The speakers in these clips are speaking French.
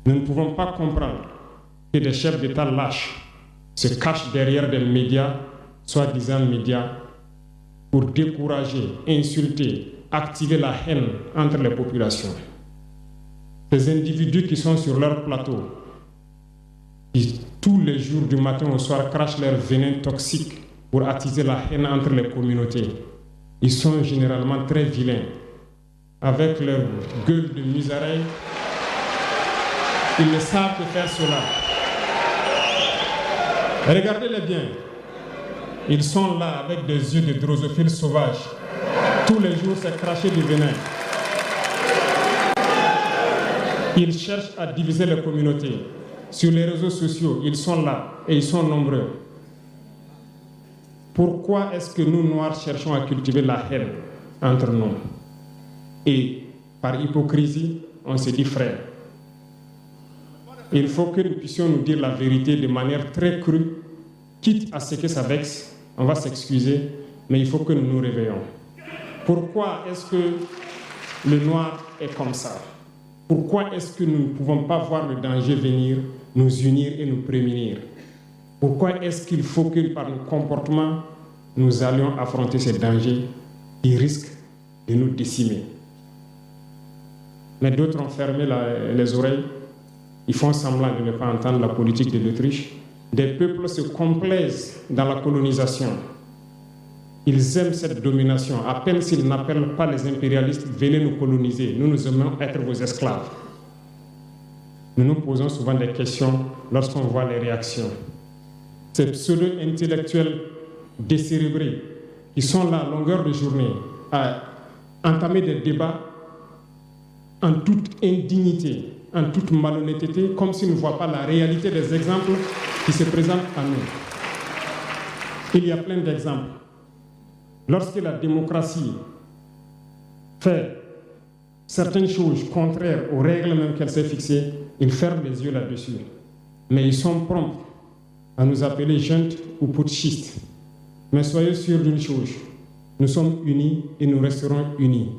Nous ne pouvons pas comprendre que des chefs d'État lâches se cachent derrière des médias, soi-disant médias, pour décourager, insulter, activer la haine entre les populations. Ces individus qui sont sur leur plateau, qui tous les jours du matin au soir crachent leur venin toxique pour attiser la haine entre les communautés, ils sont généralement très vilains. Avec leur gueule de musaraigne, ils ne savent que faire cela. Regardez-les bien. Ils sont là avec des yeux de drosophiles sauvages. Tous les jours, c'est cracher du venin. Ils cherchent à diviser les communautés. Sur les réseaux sociaux, ils sont là et ils sont nombreux. Pourquoi est-ce que nous, Noirs, cherchons à cultiver la haine entre nous? Et par hypocrisie, on se dit frères. Il faut que nous puissions nous dire la vérité de manière très crue, quitte à ce que ça vexe, on va s'excuser, mais il faut que nous nous réveillons. Pourquoi est-ce que le noir est comme ça? Pourquoi est-ce que nous ne pouvons pas voir le danger venir, nous unir et nous prémunir? Pourquoi est-ce qu'il faut que par nos comportements, nous allions affronter ces dangers qui risquent de nous décimer? Mais d'autres ont fermé les oreilles. Ils font semblant de ne pas entendre la politique de l'Autriche. Des peuples se complaisent dans la colonisation. Ils aiment cette domination. À peine s'ils n'appellent pas les impérialistes, venez nous coloniser. Nous aimons être vos esclaves. Nous nous posons souvent des questions lorsqu'on voit les réactions. Ces pseudo-intellectuels décérébrés qui sont là à longueur de journée à entamer des débats en toute indignité, en toute malhonnêteté, comme s'ils ne voient pas la réalité des exemples qui se présentent à nous. Il y a plein d'exemples. Lorsque la démocratie fait certaines choses contraires aux règles même qu'elle s'est fixées, ils ferment les yeux là-dessus. Mais ils sont prompts à nous appeler juntes ou putschistes. Mais soyez sûrs d'une chose, nous sommes unis et nous resterons unis.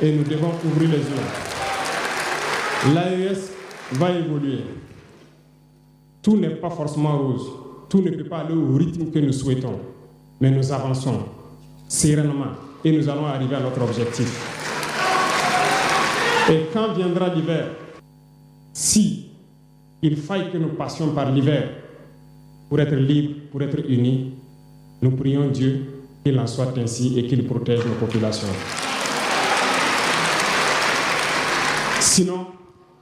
Et nous devons ouvrir les yeux. L'AES va évoluer. Tout n'est pas forcément rose. Tout ne peut pas aller au rythme que nous souhaitons. Mais nous avançons sereinement et nous allons arriver à notre objectif. Et quand viendra l'hiver, si il faille que nous passions par l'hiver pour être libres, pour être unis, nous prions Dieu qu'il en soit ainsi et qu'il protège nos populations. Sinon,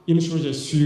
une chose est sûre,